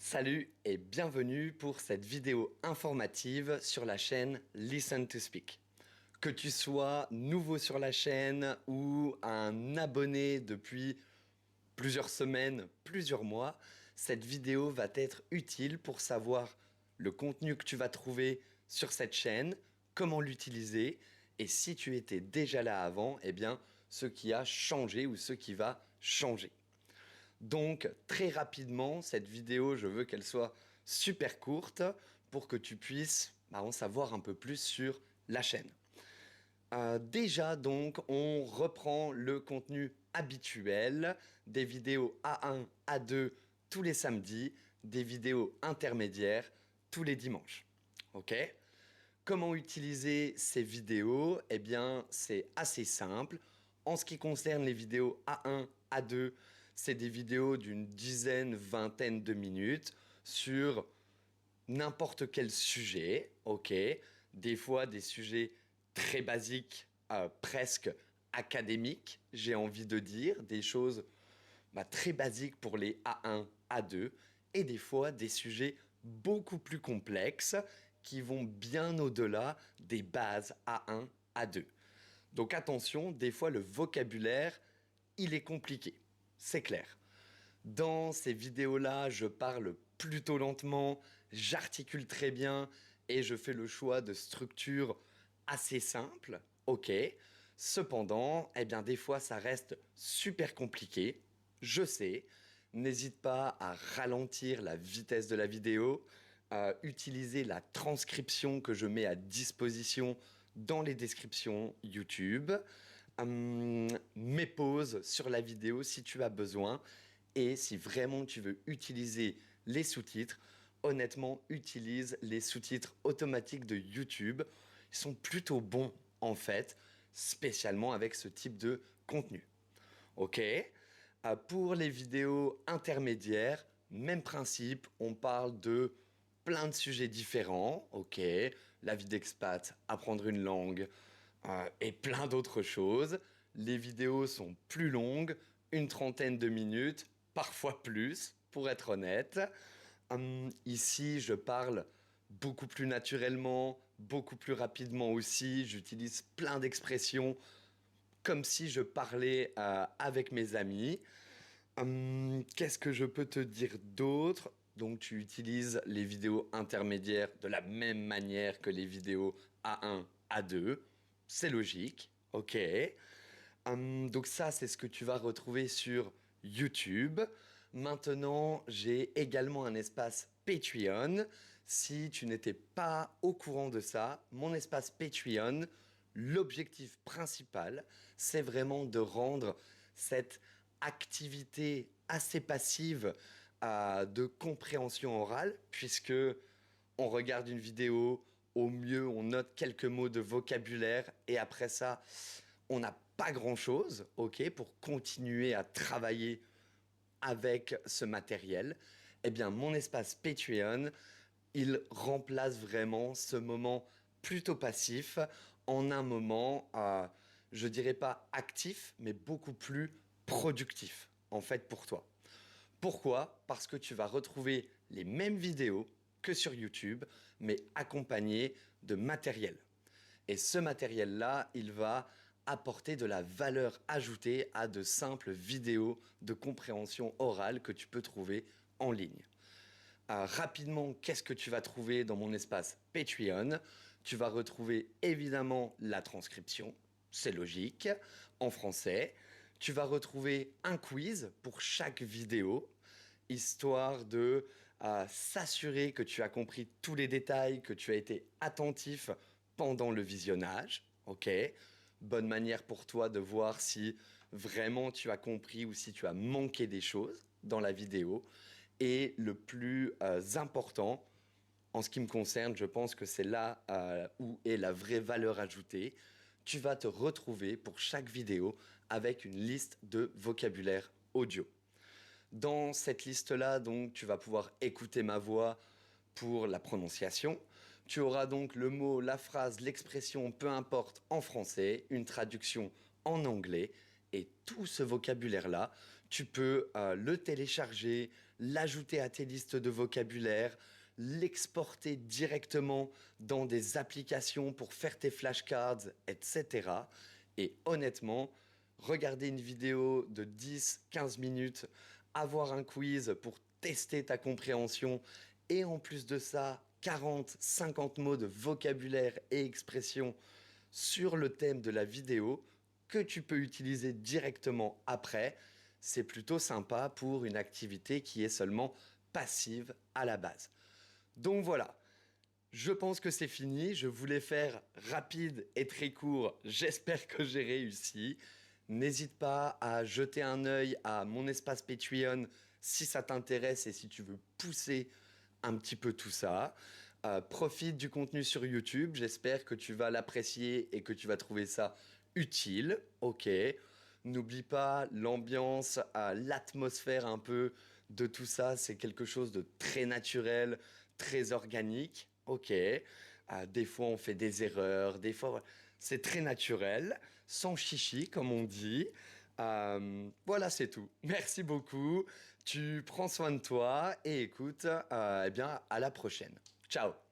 Salut et bienvenue pour cette vidéo informative sur la chaîne Listen to Speak. Que tu sois nouveau sur la chaîne ou un abonné depuis plusieurs semaines, plusieurs mois, cette vidéo va t'être utile pour savoir le contenu que tu vas trouver sur cette chaîne, comment l'utiliser et si tu étais déjà là avant, eh bien ce qui a changé ou ce qui va changer. Donc très rapidement, cette vidéo, je veux qu'elle soit super courte pour que tu puisses en savoir un peu plus sur la chaîne. Déjà donc, on reprend le contenu habituel, des vidéos A1, A2 tous les samedis, des vidéos intermédiaires tous les dimanches. Ok? Comment utiliser ces vidéos? Eh bien, c'est assez simple. En ce qui concerne les vidéos A1, A2, c'est des vidéos d'une dizaine, vingtaine de minutes sur n'importe quel sujet, ok? Des fois, des sujets très basiques, presque académiques, j'ai envie de dire, des choses très basiques pour les A1, A2, et des fois des sujets beaucoup plus complexes qui vont bien au-delà des bases A1, A2. Donc attention, des fois le vocabulaire, il est compliqué, c'est clair. Dans ces vidéos-là, je parle plutôt lentement, j'articule très bien et je fais le choix de structures assez simples, ok. Cependant, eh bien des fois ça reste super compliqué, je sais. N'hésite pas à ralentir la vitesse de la vidéo, à utiliser la transcription que je mets à disposition dans les descriptions YouTube, mes pauses sur la vidéo si tu as besoin. Et si vraiment tu veux utiliser les sous-titres, honnêtement, utilise les sous-titres automatiques de YouTube. Ils sont plutôt bons en fait, spécialement avec ce type de contenu. Ok. Pour les vidéos intermédiaires, même principe, on parle de plein de sujets différents. Ok. La vie d'expat, apprendre une langue et plein d'autres choses. Les vidéos sont plus longues, une trentaine de minutes, parfois plus, pour être honnête. Ici, je parle beaucoup plus naturellement, beaucoup plus rapidement aussi. J'utilise plein d'expressions comme si je parlais avec mes amis. Qu'est-ce que je peux te dire d'autre? Donc, tu utilises les vidéos intermédiaires de la même manière que les vidéos A1, A2. C'est logique, ok. Donc ça, c'est ce que tu vas retrouver sur YouTube. Maintenant, j'ai également un espace Patreon. Si tu n'étais pas au courant de ça, mon espace Patreon, l'objectif principal, c'est vraiment de rendre cette activité assez passive de compréhension orale, puisque on regarde une vidéo, au mieux on note quelques mots de vocabulaire et après ça, on n'a pas grand-chose, ok, pour continuer à travailler avec ce matériel. Eh bien, mon espace Patreon, il remplace vraiment ce moment plutôt passif en un moment, je dirais pas actif, mais beaucoup plus productif, en fait, pour toi. Pourquoi? Parce que tu vas retrouver les mêmes vidéos que sur YouTube, mais accompagnées de matériel. Et ce matériel-là, il va apporter de la valeur ajoutée à de simples vidéos de compréhension orale que tu peux trouver en ligne. Rapidement, qu'est-ce que tu vas trouver dans mon espace Patreon? Tu vas retrouver évidemment la transcription, c'est logique, en français. Tu vas retrouver un quiz pour chaque vidéo, histoire de s'assurer que tu as compris tous les détails, que tu as été attentif pendant le visionnage. Ok? Bonne manière pour toi de voir si vraiment tu as compris ou si tu as manqué des choses dans la vidéo. Et le plus important, en ce qui me concerne, je pense que c'est là où est la vraie valeur ajoutée. Tu vas te retrouver pour chaque vidéo avec une liste de vocabulaire audio. Dans cette liste-là, donc, tu vas pouvoir écouter ma voix pour la prononciation. Tu auras donc le mot, la phrase, l'expression, peu importe, en français, une traduction en anglais. Et tout ce vocabulaire-là, tu peux le télécharger, l'ajouter à tes listes de vocabulaire, l'exporter directement dans des applications pour faire tes flashcards, etc. Et honnêtement, regarder une vidéo de 10-15 minutes, avoir un quiz pour tester ta compréhension et en plus de ça, 40-50 mots de vocabulaire et expressions sur le thème de la vidéo que tu peux utiliser directement après, c'est plutôt sympa pour une activité qui est seulement passive à la base. Donc voilà, je pense que c'est fini. Je voulais faire rapide et très court. J'espère que j'ai réussi. N'hésite pas à jeter un œil à mon espace Patreon si ça t'intéresse et si tu veux pousser un petit peu tout ça. Profite du contenu sur YouTube. J'espère que tu vas l'apprécier et que tu vas trouver ça utile. Ok. N'oublie pas l'ambiance, l'atmosphère un peu de tout ça. C'est quelque chose de très naturel, très organique. Ok. Des fois, on fait des erreurs. Des fois, c'est très naturel, sans chichi, comme on dit. Voilà, c'est tout. Merci beaucoup. Tu prends soin de toi et écoute, eh bien, à la prochaine. Ciao.